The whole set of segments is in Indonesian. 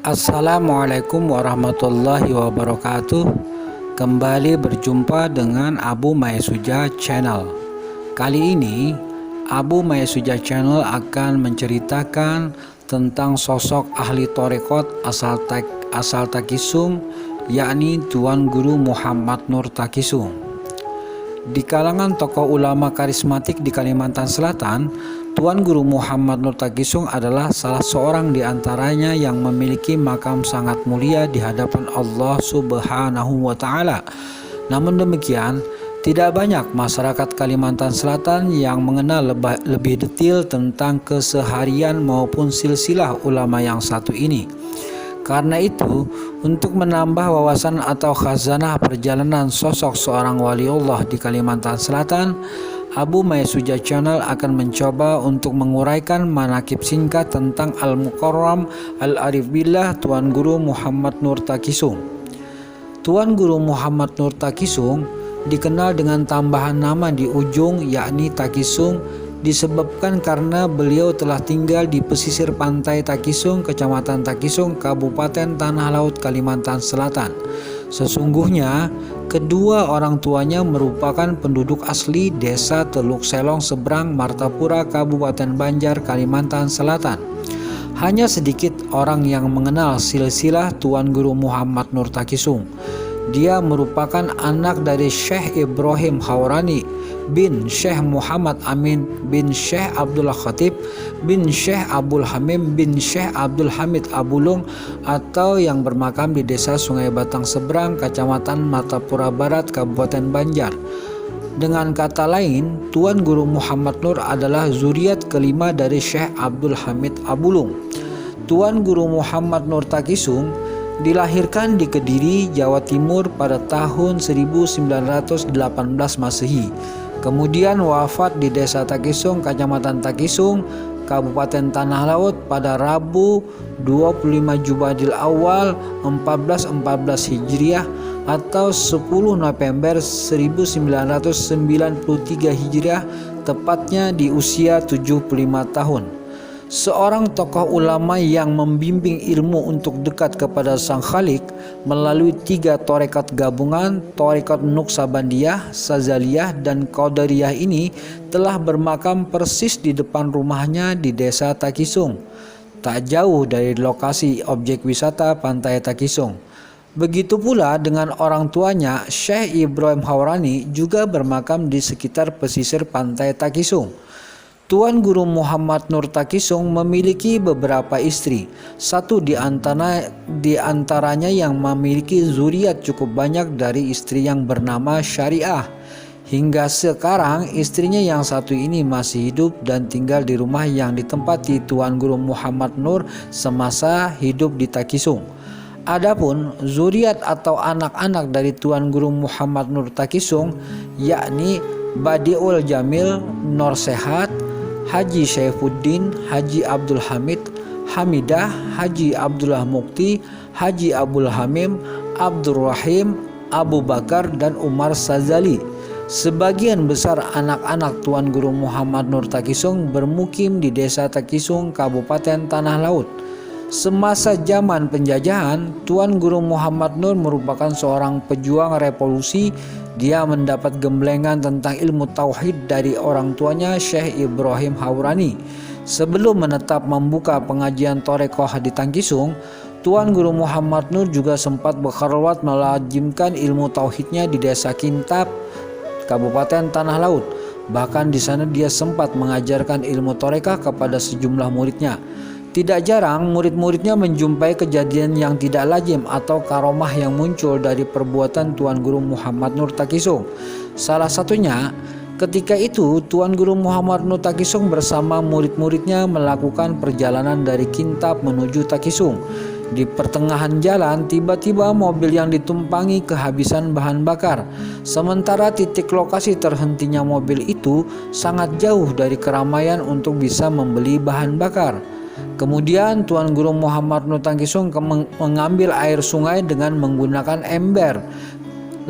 Assalamualaikum warahmatullahi wabarakatuh. Kembali berjumpa dengan Abu Maisuja Channel. Kali ini Abu Maisuja Channel akan menceritakan tentang sosok ahli torekot asal Takisung, yakni Tuan Guru Muhammad Nur Takisung. Di kalangan tokoh ulama karismatik di Kalimantan Selatan, Tuan Guru Muhammad Nur Takisung adalah salah seorang di antaranya yang memiliki makam sangat mulia di hadapan Allah Subhanahu wa Ta'ala. Namun demikian, tidak banyak masyarakat Kalimantan Selatan yang mengenal lebih detail tentang keseharian maupun silsilah ulama yang satu ini. Karena itu, untuk menambah wawasan atau khazanah perjalanan sosok seorang waliullah di Kalimantan Selatan, Abu Maisuja Channel akan mencoba untuk menguraikan manakib singkat tentang Al-Mukarram Al-Arif Billah Tuan Guru Muhammad Nur Takisung. Tuan Guru Muhammad Nur Takisung dikenal dengan tambahan nama di ujung, yakni Takisung, disebabkan karena beliau telah tinggal di pesisir pantai Takisung, Kecamatan Takisung, Kabupaten Tanah Laut, Kalimantan Selatan. Sesungguhnya, kedua orang tuanya merupakan penduduk asli desa Teluk Selong Seberang, Martapura, Kabupaten Banjar, Kalimantan Selatan. Hanya sedikit orang yang mengenal silsilah Tuan Guru Muhammad Nur Takisung. Dia merupakan anak dari Syekh Ibrahim Haurani bin Syekh Muhammad Amin bin Syekh Abdul Khatib bin Syekh Abdul Hamim bin Syekh Abdul Hamid Abulung, atau yang bermakam di desa Sungai Batang Seberang, Kecamatan Martapura Barat, Kabupaten Banjar. Dengan kata lain, Tuan Guru Muhammad Nur adalah zuriat kelima dari Syekh Abdul Hamid Abulung. Tuan Guru Muhammad Nur Takisung dilahirkan di Kediri, Jawa Timur pada tahun 1918 Masehi. Kemudian wafat di desa Takisung, Kecamatan Takisung, Kabupaten Tanah Laut pada Rabu 25 Jumadil Awal 1414 Hijriah atau 10 November 1993 Hijriah, tepatnya di usia 75 tahun. Seorang tokoh ulama yang membimbing ilmu untuk dekat kepada Sang Khalik melalui 3 torekat gabungan, torekat Nuksabandiyah, Sazaliyah, dan Qadariyah ini telah bermakam persis di depan rumahnya di desa Takisung, tak jauh dari lokasi objek wisata pantai Takisung. Begitu pula dengan orang tuanya, Syekh Ibrahim Haurani, juga bermakam di sekitar pesisir pantai Takisung. Tuan Guru Muhammad Nur Takisung memiliki beberapa istri. Satu di antaranya yang memiliki zuriat cukup banyak dari istri yang bernama Syariah. Hingga sekarang istrinya yang satu ini masih hidup dan tinggal di rumah yang ditempati Tuan Guru Muhammad Nur semasa hidup di Takisung. Adapun zuriat atau anak-anak dari Tuan Guru Muhammad Nur Takisung, yakni Badiul Jamil Nur Sehat, Haji Syaifuddin, Haji Abdul Hamid, Hamidah, Haji Abdullah Mukti, Haji Abdul Hamim, Abdul Rahim, Abu Bakar, dan Umar Sazali. Sebagian besar anak-anak Tuan Guru Muhammad Nur Takisung bermukim di desa Takisung, Kabupaten Tanah Laut. Semasa zaman penjajahan, Tuan Guru Muhammad Nur merupakan seorang pejuang revolusi. Dia mendapat gemblengan tentang ilmu tauhid dari orang tuanya, Syekh Ibrahim Haurani. Sebelum menetap membuka pengajian torekoh di Takisung, Tuan Guru Muhammad Nur juga sempat berkhalwat melajimkan ilmu tauhidnya di desa Kintab, Kabupaten Tanah Laut. Bahkan di sana dia sempat mengajarkan ilmu torekah kepada sejumlah muridnya. Tidak jarang murid-muridnya menjumpai kejadian yang tidak lazim atau karomah yang muncul dari perbuatan Tuan Guru Muhammad Nur Takisung. Salah satunya, ketika itu Tuan Guru Muhammad Nur Takisung bersama murid-muridnya melakukan perjalanan dari Kintab menuju Takisung. Di pertengahan jalan, tiba-tiba mobil yang ditumpangi kehabisan bahan bakar. Sementara titik lokasi terhentinya mobil itu sangat jauh dari keramaian untuk bisa membeli bahan bakar. Kemudian Tuan Guru Muhammad Nur Takisung mengambil air sungai dengan menggunakan ember,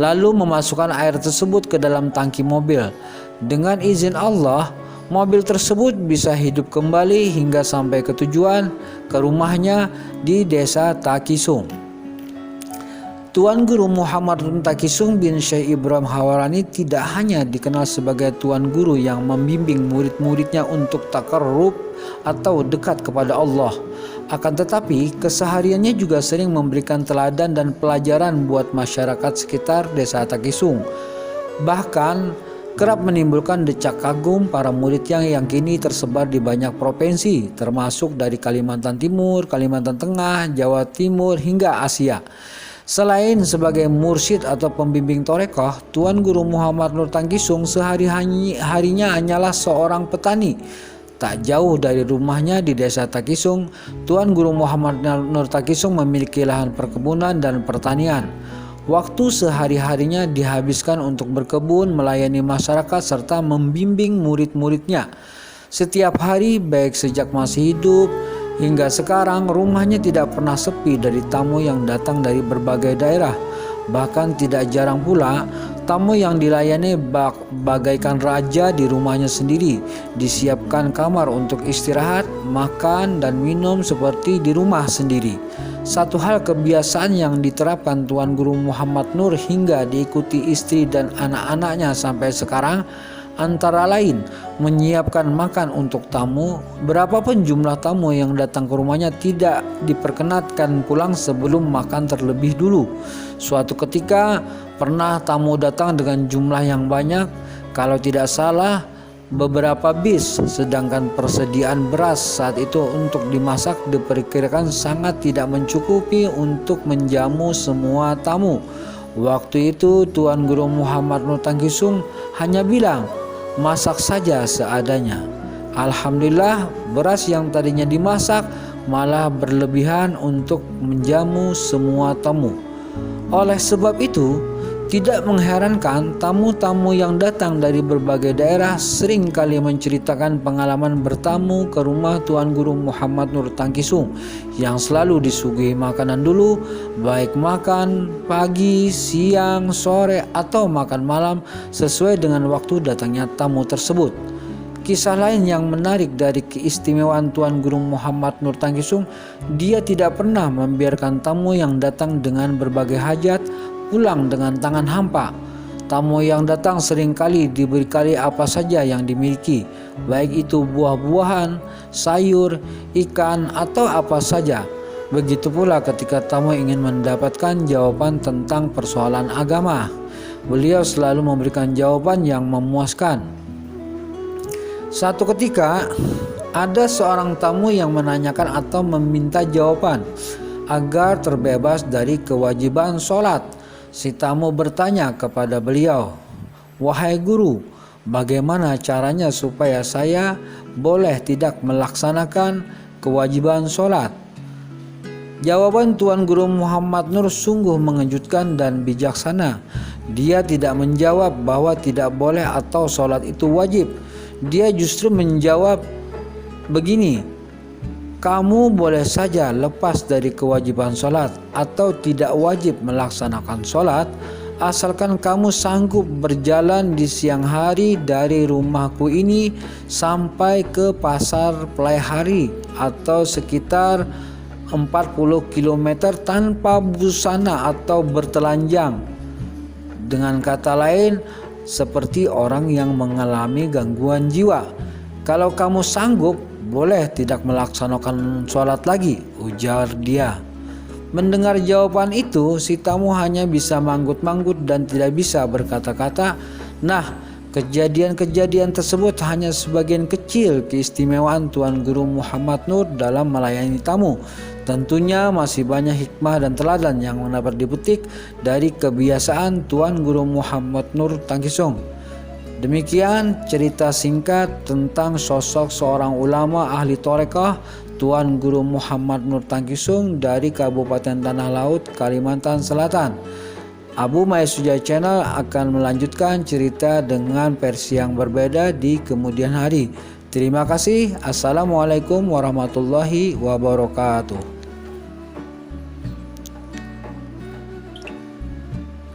lalu memasukkan air tersebut ke dalam tangki mobil. Dengan izin Allah, Mobil tersebut bisa hidup kembali hingga sampai ke tujuan, ke rumahnya di desa Takisung. Tuan Guru Muhammad Nur Takisung bin Syekh Ibrahim Hawarani tidak hanya dikenal sebagai tuan guru yang membimbing murid-muridnya untuk takarrub atau dekat kepada Allah, akan tetapi kesehariannya juga sering memberikan teladan dan pelajaran buat masyarakat sekitar desa Takisung. Bahkan kerap menimbulkan decak kagum para murid yang kini tersebar di banyak provinsi, termasuk dari Kalimantan Timur, Kalimantan Tengah, Jawa Timur, hingga Asia. Selain sebagai mursyid atau pembimbing torekoh, Tuan Guru Muhammad Nur Takisung sehari-harinya hanyalah seorang petani. Tak jauh dari rumahnya di desa Takisung, Tuan Guru Muhammad Nur Takisung memiliki lahan perkebunan dan pertanian. Waktu sehari-harinya dihabiskan untuk berkebun, melayani masyarakat, serta membimbing murid-muridnya. Setiap hari, baik sejak masih hidup hingga sekarang, rumahnya tidak pernah sepi dari tamu yang datang dari berbagai daerah. Bahkan tidak jarang pula tamu yang dilayani bagaikan raja di rumahnya sendiri. Disiapkan kamar untuk istirahat, makan, dan minum seperti di rumah sendiri. Satu hal kebiasaan yang diterapkan Tuan Guru Muhammad Nur hingga diikuti istri dan anak-anaknya sampai sekarang, antara lain menyiapkan makan untuk tamu. Berapapun jumlah tamu yang datang ke rumahnya tidak diperkenankan pulang sebelum makan terlebih dulu. Suatu ketika pernah tamu datang dengan jumlah yang banyak, kalau tidak salah beberapa bis, sedangkan persediaan beras saat itu untuk dimasak diperkirakan sangat tidak mencukupi untuk menjamu semua tamu. Waktu itu Tuan Guru Muhammad Nur Takisung hanya bilang, "Masak saja seadanya." Alhamdulillah, beras yang tadinya dimasak malah berlebihan untuk menjamu semua tamu. Oleh sebab itu, tidak mengherankan tamu-tamu yang datang dari berbagai daerah sering kali menceritakan pengalaman bertamu ke rumah Tuan Guru Muhammad Nur Takisung yang selalu disuguhi makanan dulu, baik makan pagi, siang, sore, atau makan malam sesuai dengan waktu datangnya tamu tersebut. Kisah lain yang menarik dari keistimewaan Tuan Guru Muhammad Nur Takisung, dia tidak pernah membiarkan tamu yang datang dengan berbagai hajat pulang dengan tangan hampa. Tamu yang datang seringkali diberi apa saja yang dimiliki, baik itu buah-buahan, sayur, ikan, atau apa saja. Begitu pula ketika tamu ingin mendapatkan jawaban tentang persoalan agama, beliau selalu memberikan jawaban yang memuaskan. Suatu ketika ada seorang tamu yang menanyakan atau meminta jawaban agar terbebas dari kewajiban sholat. Si tamu bertanya kepada beliau, "Wahai guru, bagaimana caranya supaya saya boleh tidak melaksanakan kewajiban sholat?" Jawaban Tuan Guru Muhammad Nur sungguh mengejutkan dan bijaksana. Dia tidak menjawab bahwa tidak boleh atau sholat itu wajib. Dia justru menjawab begini, "Kamu boleh saja lepas dari kewajiban sholat atau tidak wajib melaksanakan sholat, asalkan kamu sanggup berjalan di siang hari dari rumahku ini sampai ke pasar Pelaihari atau sekitar 40 km tanpa busana atau bertelanjang. Dengan kata lain, seperti orang yang mengalami gangguan jiwa. Kalau kamu sanggup, boleh tidak melaksanakan sholat lagi," ujar dia. Mendengar jawaban itu, si tamu hanya bisa manggut-manggut dan tidak bisa berkata-kata. Nah, kejadian-kejadian tersebut hanya sebagian kecil keistimewaan Tuan Guru Muhammad Nur dalam melayani tamu. Tentunya masih banyak hikmah dan teladan yang dapat dipetik dari kebiasaan Tuan Guru Muhammad Nur Takisung. Demikian cerita singkat tentang sosok seorang ulama ahli torekah Tuan Guru Muhammad Nur Takisung dari Kabupaten Tanah Laut, Kalimantan Selatan. Abu Maisuja Channel akan melanjutkan cerita dengan versi yang berbeda di kemudian hari. Terima kasih. Assalamualaikum warahmatullahi wabarakatuh.